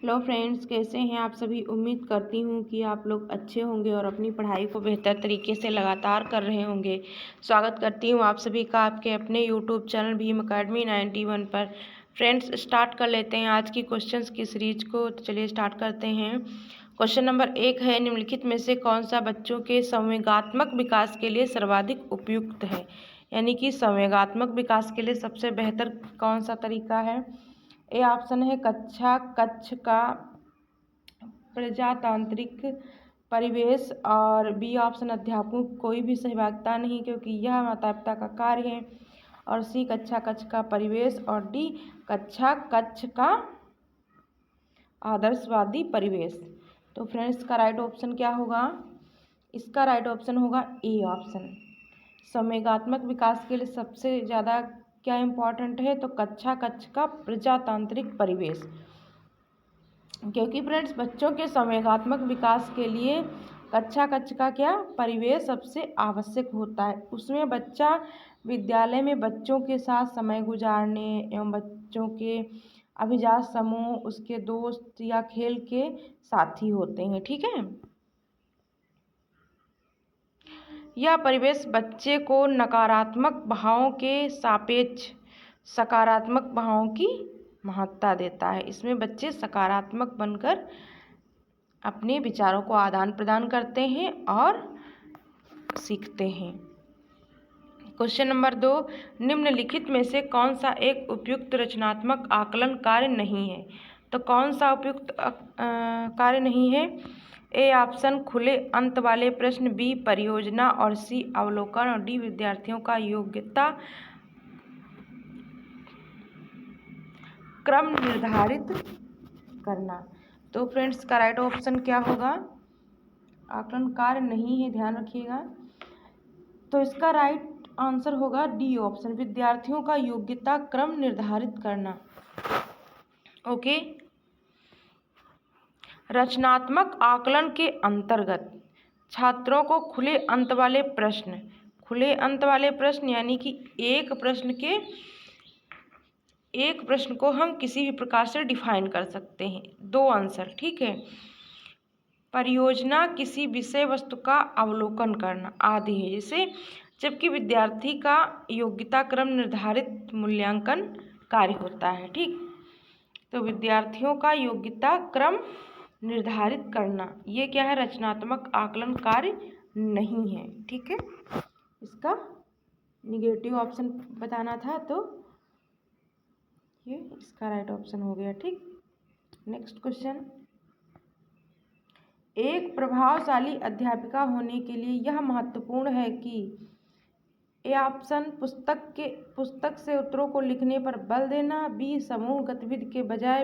Hello friends, कैसे हैं आप सभी। उम्मीद करती हूँ कि आप लोग अच्छे होंगे और अपनी पढ़ाई को बेहतर तरीके से लगातार कर रहे होंगे। स्वागत करती हूँ आप सभी का आपके अपने यूट्यूब चैनल भीम अकेडमी 91 पर। फ्रेंड्स, स्टार्ट कर लेते हैं आज की क्वेश्चंस की सीरीज को। तो चलिए स्टार्ट करते हैं। क्वेश्चन नंबर 1 है, निम्नलिखित में से कौन सा बच्चों के संवेगात्मक विकास के लिए सर्वाधिक उपयुक्त है। यानी कि संवेगात्मक विकास के लिए सबसे बेहतर कौन सा तरीका है। ए ऑप्शन है कक्ष का प्रजातांत्रिक परिवेश, और बी ऑप्शन अध्यापकों की कोई भी सहभागिता नहीं क्योंकि यह माता पिता का कार्य है, और सी कक्ष का परिवेश, और डी कक्ष का आदर्शवादी परिवेश। तो फ्रेंड्स, इसका राइट ऑप्शन क्या होगा। इसका राइट ऑप्शन होगा ए ऑप्शन। संवेगात्मक विकास के लिए सबसे ज़्यादा क्या इम्पोर्टेंट है, तो कक्ष का प्रजातांत्रिक परिवेश। क्योंकि फ्रेंड्स, बच्चों के संवेगात्मक विकास के लिए कक्ष का क्या परिवेश सबसे आवश्यक होता है। उसमें बच्चा विद्यालय में बच्चों के साथ समय गुजारने एवं बच्चों के अभिजात समूह, उसके दोस्त या खेल के साथी होते हैं। ठीक है, यह परिवेश बच्चे को नकारात्मक भावों के सापेक्ष सकारात्मक भावों की महत्ता देता है। इसमें बच्चे सकारात्मक बनकर अपने विचारों को आदान प्रदान करते हैं और सीखते हैं। क्वेश्चन नंबर 2, निम्नलिखित में से कौन सा एक उपयुक्त रचनात्मक आकलन कार्य नहीं है। तो कौन सा उपयुक्त कार्य नहीं है। ए ऑप्शन खुले अंत वाले प्रश्न, बी परियोजना, और सी अवलोकन, और डी विद्यार्थियों का योग्यता क्रम निर्धारित करना। तो फ्रेंड्स, का राइट ऑप्शन क्या होगा। आकलन कार्य नहीं है, ध्यान रखिएगा। तो इसका राइट आंसर होगा डी ऑप्शन, विद्यार्थियों का योग्यता क्रम निर्धारित करना। ओके, रचनात्मक आकलन के अंतर्गत छात्रों को खुले अंत वाले प्रश्न यानी कि एक प्रश्न को हम किसी भी प्रकार से डिफाइन कर सकते हैं, 2 आंसर। ठीक है, परियोजना किसी विषय वस्तु का अवलोकन करना आदि है, जैसे जबकि विद्यार्थी का योग्यता क्रम निर्धारित मूल्यांकन कार्य होता है। ठीक, तो विद्यार्थियों का योग्यता क्रम निर्धारित करना ये क्या है, रचनात्मक आकलन कार्य नहीं है। ठीक है, इसका निगेटिव ऑप्शन बताना था, तो ये इसका राइट ऑप्शन हो गया। ठीक, नेक्स्ट क्वेश्चन, एक प्रभावशाली अध्यापिका होने के लिए यह महत्वपूर्ण है कि ए ऑप्शन पुस्तक से उत्तरों को लिखने पर बल देना, बी समूह गतिविधि के बजाय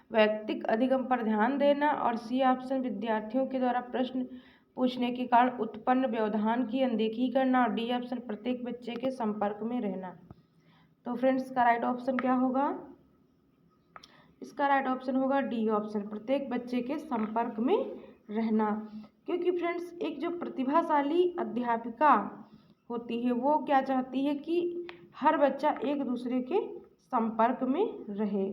वैयक्तिक अधिगम पर ध्यान देना, और सी ऑप्शन विद्यार्थियों के द्वारा प्रश्न पूछने के कारण उत्पन्न व्यवधान की अनदेखी करना, और डी ऑप्शन प्रत्येक बच्चे के संपर्क में रहना। तो फ्रेंड्स, का राइट ऑप्शन क्या होगा। इसका राइट ऑप्शन होगा डी ऑप्शन, प्रत्येक बच्चे के संपर्क में रहना। क्योंकि फ्रेंड्स, एक जो प्रतिभाशाली अध्यापिका होती है वो क्या चाहती है कि हर बच्चा एक दूसरे के संपर्क में रहे।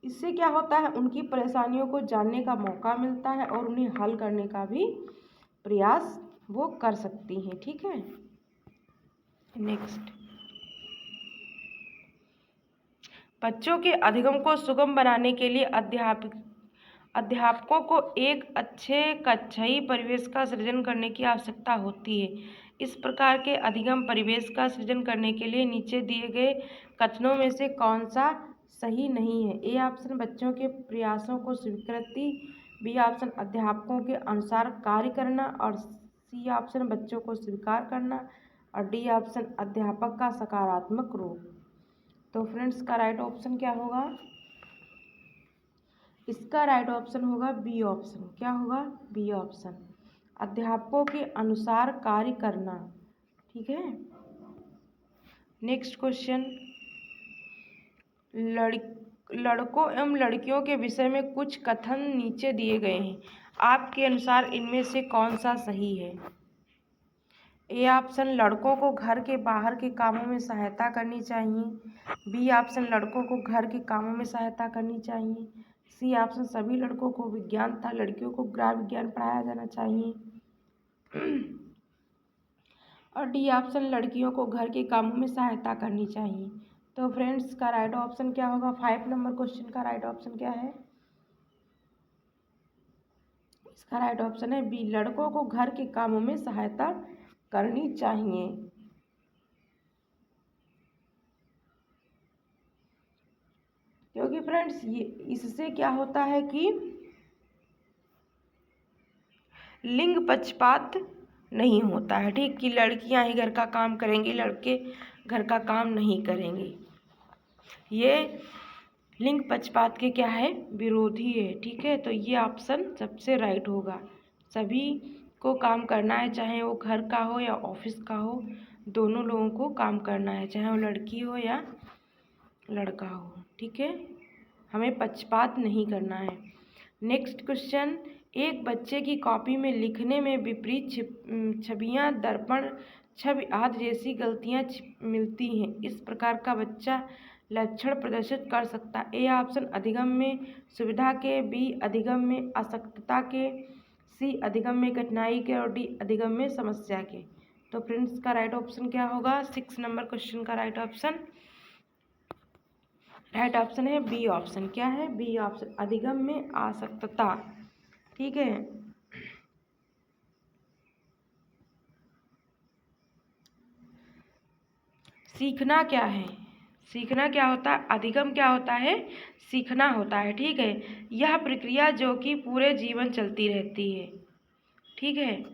इससे क्या होता है, उनकी परेशानियों को जानने का मौका मिलता है और उन्हें हल करने का भी प्रयास वो कर सकती हैं। ठीक है, नेक्स्ट, बच्चों के अधिगम को सुगम बनाने के लिए अध्यापकों को एक अच्छे कक्षाई परिवेश का सृजन करने की आवश्यकता होती है। इस प्रकार के अधिगम परिवेश का सृजन करने के लिए नीचे दिए गए कथनों में से कौन सा सही नहीं है। ए ऑप्शन बच्चों के प्रयासों को स्वीकृति, बी ऑप्शन अध्यापकों के अनुसार कार्य करना, और सी ऑप्शन बच्चों को स्वीकार करना, और डी ऑप्शन अध्यापक का सकारात्मक रूप। तो फ्रेंड्स, का राइट ऑप्शन क्या होगा। इसका राइट ऑप्शन होगा बी ऑप्शन। क्या होगा, बी ऑप्शन, अध्यापकों के अनुसार कार्य करना। ठीक है, नेक्स्ट क्वेश्चन, लड़कों एवं लड़कियों के विषय में कुछ कथन नीचे दिए गए हैं, आपके अनुसार इनमें से कौन सा सही है। ए ऑप्शन लड़कों को घर के बाहर के कामों में सहायता करनी चाहिए। बी ऑप्शन लड़कों को घर के कामों में सहायता करनी चाहिए। सी ऑप्शन सभी लड़कों को विज्ञान तथा लड़कियों को गृह विज्ञान पढ़ाया जाना चाहिए। और डी ऑप्शन लड़कियों को घर के कामों में सहायता करनी चाहिए। तो फ्रेंड्स का राइट ऑप्शन क्या होगा? 5 नंबर क्वेश्चन का राइट ऑप्शन क्या है? इसका राइट ऑप्शन है बी, लड़कों को घर के कामों में सहायता करनी चाहिए। क्योंकि फ्रेंड्स ये इससे क्या होता है कि लिंग पक्षपात नहीं होता है, ठीक, कि लड़कियां ही घर का काम करेंगी, लड़के घर का काम नहीं करेंगे। ये लिंग पक्षपात के क्या है? विरोधी है, ठीक है। तो ये ऑप्शन सबसे राइट होगा। सभी को काम करना है, चाहे वो घर का हो या ऑफिस का हो, दोनों लोगों को काम करना है, चाहे वो लड़की हो या लड़का हो, ठीक है। हमें पक्षपात नहीं करना है। नेक्स्ट क्वेश्चन, एक बच्चे की कॉपी में लिखने में विपरीत छवियां, दर्पण छवि आदि जैसी गलतियां मिलती हैं। इस प्रकार का बच्चा लक्षण प्रदर्शित कर सकता है। ए ऑप्शन अधिगम में सुविधा के, बी अधिगम में आसक्तता के, सी अधिगम में कठिनाई के और डी अधिगम में समस्या के। तो फ्रेंड्स का राइट ऑप्शन क्या होगा? 6 नंबर क्वेश्चन का राइट ऑप्शन है बी ऑप्शन। क्या है? बी ऑप्शन, अधिगम में आसक्तता, ठीक है। सीखना क्या है? सीखना क्या होता है? अधिगम क्या होता है? सीखना होता है, ठीक है। यह प्रक्रिया जो कि पूरे जीवन चलती रहती है, ठीक है,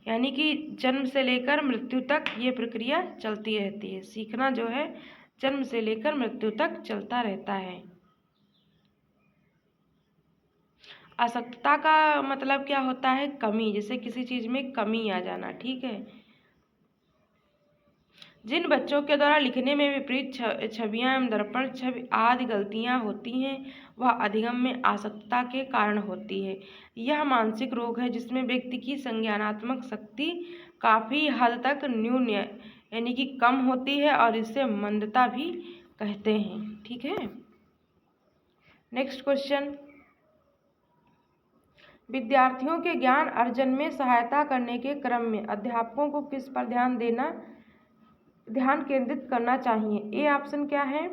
यानी कि जन्म से लेकर मृत्यु तक ये प्रक्रिया चलती रहती है। सीखना जो है जन्म से लेकर मृत्यु तक चलता रहता है। आसक्तता का मतलब क्या होता है? कमी, जैसे किसी चीज में कमी आ जाना, ठीक है। जिन बच्चों के द्वारा लिखने में विपरीत छवियां एवं दर्पण छवि आदि गलतियां होती हैं, वह अधिगम में आसक्तता के कारण होती है। यह मानसिक रोग है जिसमें व्यक्ति की संज्ञानात्मक शक्ति काफी हद तक न्यून यानी कि कम होती है और इसे मंदता भी कहते हैं, ठीक है। नेक्स्ट क्वेश्चन, विद्यार्थियों के ज्ञान अर्जन में सहायता करने के क्रम में अध्यापकों को किस पर ध्यान केंद्रित करना चाहिए? ए ऑप्शन क्या है?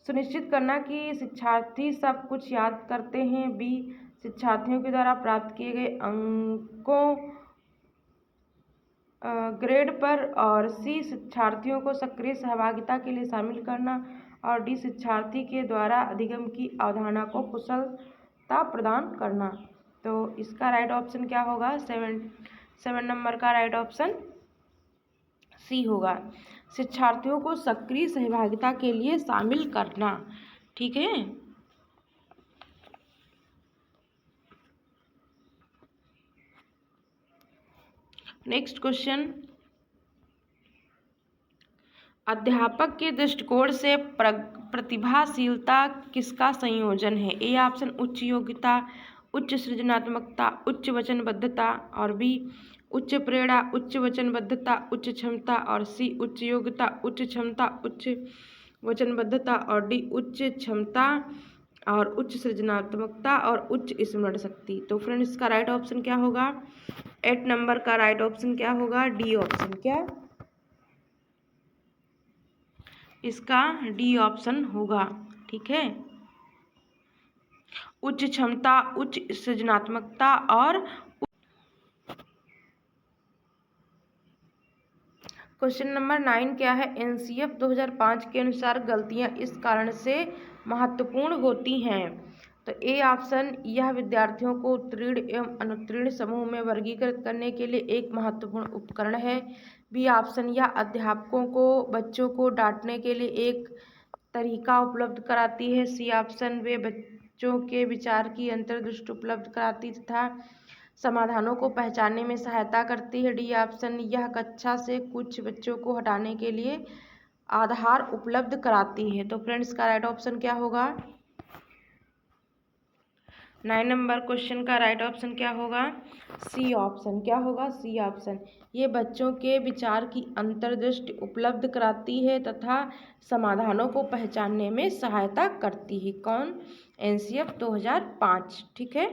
सुनिश्चित करना कि शिक्षार्थी सब कुछ याद करते हैं। बी, शिक्षार्थियों के द्वारा प्राप्त किए गए अंकों ग्रेड पर, और सी, शिक्षार्थियों को सक्रिय सहभागिता के लिए शामिल करना, और डी, शिक्षार्थी के द्वारा अधिगम की अवधारणा को कुशलता प्रदान करना। तो इसका राइट ऑप्शन क्या होगा? 7 नंबर का राइट ऑप्शन सी होगा, शिक्षार्थियों को सक्रिय सहभागिता के लिए शामिल करना, ठीक है। नेक्स्ट क्वेश्चन, अध्यापक के दृष्टिकोण से प्रतिभाशीलता किसका संयोजन है? ए ऑप्शन उच्च योग्यता, उच्च सृजनात्मकता, उच्च वचनबद्धता, और बी उच्च प्रेरणा, उच्च वचनबद्धता, उच्च क्षमता, और सी उच्च योग्यता, उच्च क्षमता, उच्च वचनबद्धता, और डी उच्च क्षमता और उच्च सृजनात्मकता और उच्च स्मरण शक्ति। तो फ्रेंड्स इसका राइट ऑप्शन क्या होगा? 8 नंबर का राइट ऑप्शन क्या होगा? D option. क्या? इसका डी ऑप्शन होगा, ठीक है। उच्च क्षमता, उच्च सृजनात्मकता और क्वेश्चन नंबर 9 क्या है? एनसीएफ 2005 के अनुसार गलतियां इस कारण से महत्वपूर्ण होती हैं। तो ए ऑप्शन, यह विद्यार्थियों को उत्तीर्ण एवं अनुत्तीर्ण समूह में वर्गीकृत करने के लिए एक महत्वपूर्ण उपकरण है। बी ऑप्शन, यह अध्यापकों को बच्चों को डांटने के लिए एक तरीका उपलब्ध कराती है। सी ऑप्शन, वे बच्चों के विचार की अंतर्दृष्टि उपलब्ध कराती तथा समाधानों को पहचानने में सहायता करती है। डी ऑप्शन, यह कक्षा से कुछ बच्चों को हटाने के लिए आधार उपलब्ध कराती है। तो फ्रेंड्स का राइट ऑप्शन क्या होगा? 9 नंबर क्वेश्चन का राइट ऑप्शन क्या होगा? C option. क्या होगा? C option. ये बच्चों के विचार की अंतर्दृष्टि उपलब्ध कराती है तथा समाधानों को पहचानने में सहायता करती है। कौन? एनसीएफ 2005। ठीक है।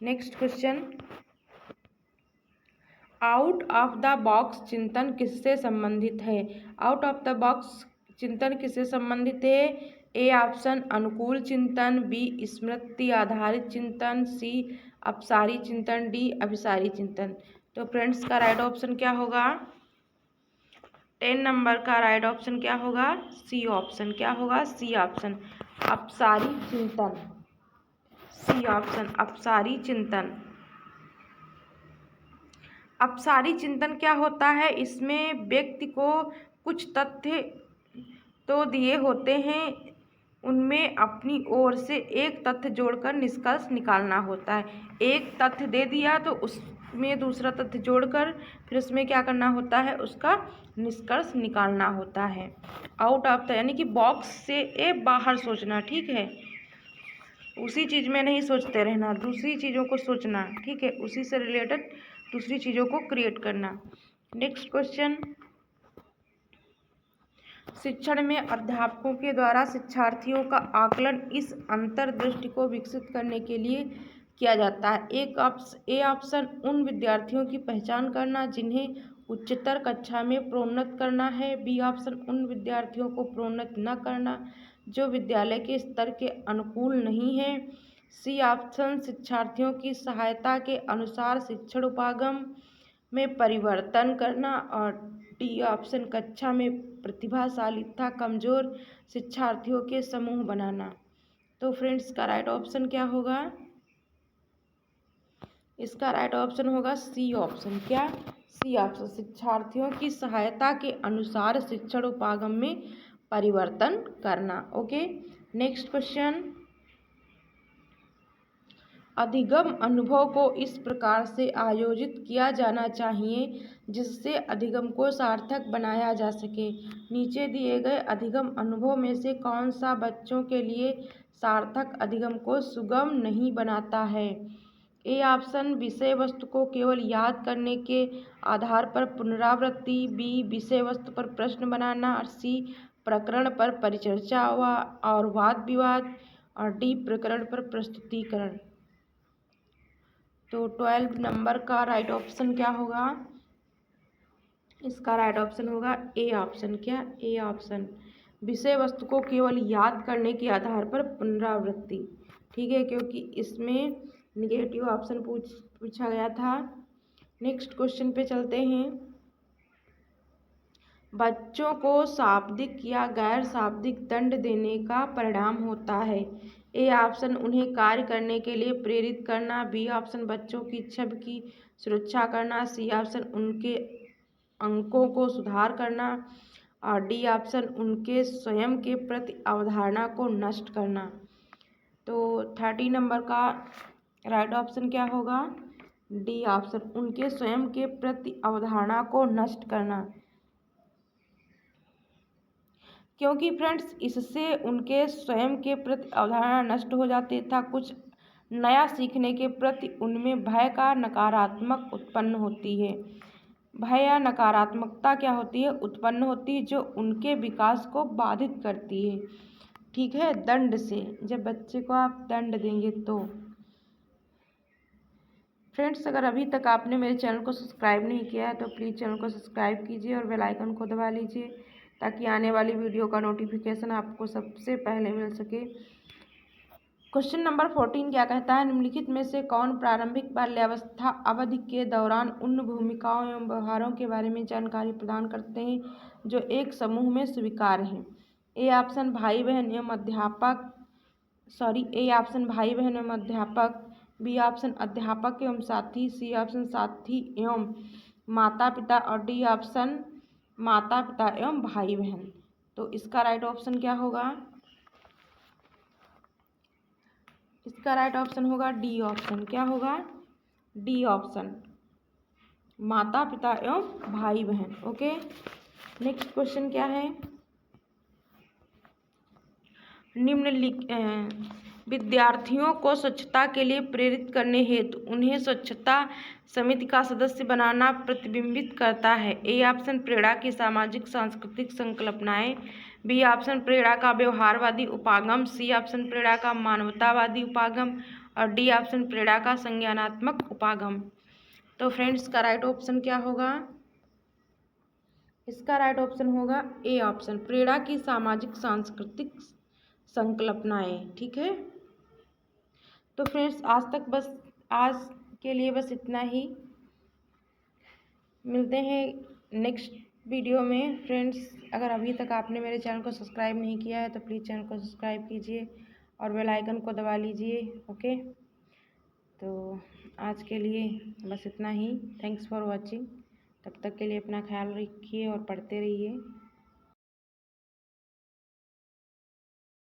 Next question, out of the box चिंतन किससे संबंधित है? आउट ऑफ द बॉक्स चिंतन किससे संबंधित है? ए ऑप्शन अनुकूल चिंतन, बी स्मृति आधारित चिंतन, सी अपसारी चिंतन, डी अभिसारी चिंतन। तो फ्रेंड्स का राइट ऑप्शन क्या होगा? 10 नंबर का राइट ऑप्शन क्या होगा? C option. क्या होगा? सी ऑप्शन, अपसारी चिंतन। सी ऑप्शन, अपसारी चिंतन। अपसारी चिंतन क्या होता है? इसमें व्यक्ति को कुछ तथ्य तो दिए होते हैं, उनमें अपनी ओर से एक तथ्य जोड़कर निष्कर्ष निकालना होता है। एक तथ्य दे दिया तो उसमें दूसरा तथ्य जोड़कर फिर उसमें क्या करना होता है? उसका निष्कर्ष निकालना होता है। आउट ऑफ द यानी कि बॉक्स से बाहर सोचना। ठीक है, उसी चीज़ में नहीं सोचते रहना, दूसरी चीज़ों को सोचना। ठीक है, उसी से रिलेटेड दूसरी चीज़ों को क्रिएट करना। नेक्स्ट क्वेश्चन, शिक्षण में अध्यापकों के द्वारा शिक्षार्थियों का आकलन इस अंतर्दृष्टि को विकसित करने के लिए किया जाता है। ए ऑप्शन उन विद्यार्थियों की पहचान करना जिन्हें उच्चतर कक्षा में प्रोन्नत करना है। बी ऑप्शन उन विद्यार्थियों को प्रोन्नत न करना जो विद्यालय के स्तर के अनुकूल नहीं है। सी ऑप्शन शिक्षार्थियों की सहायता के अनुसार शिक्षण उपागम में परिवर्तन करना। और डी ऑप्शन कक्षा में प्रतिभाशाली तथा कमजोर शिक्षार्थियों के समूह बनाना। तो फ्रेंड्स का राइट ऑप्शन क्या होगा? इसका राइट ऑप्शन होगा सी ऑप्शन। क्या? सी ऑप्शन, शिक्षार्थियों की सहायता के अनुसार शिक्षण उपागम में परिवर्तन करना। ओके। नेक्स्ट क्वेश्चन, अधिगम अनुभव को इस प्रकार से आयोजित किया जाना चाहिए जिससे अधिगम को सार्थक बनाया जा सके। नीचे दिए गए अधिगम अनुभव में से कौन सा बच्चों के लिए सार्थक अधिगम को सुगम नहीं बनाता है? ए ऑप्शन विषय वस्तु को केवल याद करने के आधार पर पुनरावृत्ति, बी विषय वस्तु पर प्रश्न बनाना, और सी प्रकरण पर परिचर्चा और वाद विवाद, और डी प्रकरण पर प्रस्तुतिकरण। तो 12 नंबर का राइट ऑप्शन क्या होगा? इसका राइट ऑप्शन होगा ए ऑप्शन। क्या? ए ऑप्शन, विषय वस्तु को केवल याद करने के आधार पर पुनरावृत्ति। ठीक है, क्योंकि इसमें निगेटिव ऑप्शन पूछा गया था। नेक्स्ट क्वेश्चन पे चलते हैं, बच्चों को शाब्दिक या गैर शाब्दिक दंड देने का परिणाम होता है। ए ऑप्शन उन्हें कार्य करने के लिए प्रेरित करना, बी ऑप्शन बच्चों की छवि की सुरक्षा करना, सी ऑप्शन उनके अंकों को सुधार करना, और डी ऑप्शन उनके स्वयं के प्रति अवधारणा को नष्ट करना। तो 30 नंबर का राइट ऑप्शन क्या होगा? डी ऑप्शन, उनके स्वयं के प्रति अवधारणा को नष्ट करना। क्योंकि फ्रेंड्स इससे उनके स्वयं के प्रति अवधारणा नष्ट हो जाती था, कुछ नया सीखने के प्रति उनमें भय का नकारात्मक उत्पन्न होती है। भय या नकारात्मकता क्या होती है? उत्पन्न होती है, जो उनके विकास को बाधित करती है। ठीक है, दंड से, जब बच्चे को आप दंड देंगे तो। फ्रेंड्स, अगर अभी तक आपने मेरे चैनल को सब्सक्राइब नहीं किया है तो प्लीज़ चैनल को सब्सक्राइब कीजिए और बेल आइकन को दबा लीजिए ताकि आने वाली वीडियो का नोटिफिकेशन आपको सबसे पहले मिल सके। क्वेश्चन नंबर 14 क्या कहता है? निम्नलिखित में से कौन प्रारंभिक बाल्यावस्था अवधि के दौरान उन भूमिकाओं एवं व्यवहारों के बारे में जानकारी प्रदान करते हैं जो एक समूह में स्वीकार्य हैं? ए ऑप्शन भाई बहन एवं अध्यापक, ए ऑप्शन भाई बहन एवं अध्यापक, बी ऑप्शन अध्यापक एवं साथी, सी ऑप्शन साथी एवं माता पिता, और डी ऑप्शन माता पिता एवं भाई बहन। तो इसका राइट ऑप्शन क्या होगा? इसका राइट ऑप्शन होगा डी ऑप्शन। क्या होगा? डी ऑप्शन, माता पिता एवं भाई बहन। ओके। नेक्स्ट क्वेश्चन क्या है? विद्यार्थियों को स्वच्छता के लिए प्रेरित करने हेतु उन्हें स्वच्छता समिति का सदस्य बनाना प्रतिबिंबित करता है। ए ऑप्शन प्रेरणा की सामाजिक सांस्कृतिक संकल्पनाएं। बी ऑप्शन प्रेरणा का व्यवहारवादी उपागम। सी ऑप्शन प्रेरणा का मानवतावादी उपागम और डी ऑप्शन प्रेरणा का संज्ञानात्मक उपागम। तो फ्रेंड्स, इसका राइट ऑप्शन क्या होगा? इसका राइट ऑप्शन होगा ए ऑप्शन, प्रेरणा की सामाजिक सांस्कृतिक संकल्पनाएं। ठीक है, तो फ्रेंड्स आज के लिए बस इतना ही। मिलते हैं नेक्स्ट वीडियो में। फ्रेंड्स, अगर अभी तक आपने मेरे चैनल को सब्सक्राइब नहीं किया है तो प्लीज़ चैनल को सब्सक्राइब कीजिए और बेल आइकन को दबा लीजिए। ओके, तो आज के लिए बस इतना ही। Thanks for watching. तब तक के लिए अपना ख्याल रखिए और पढ़ते रहिए।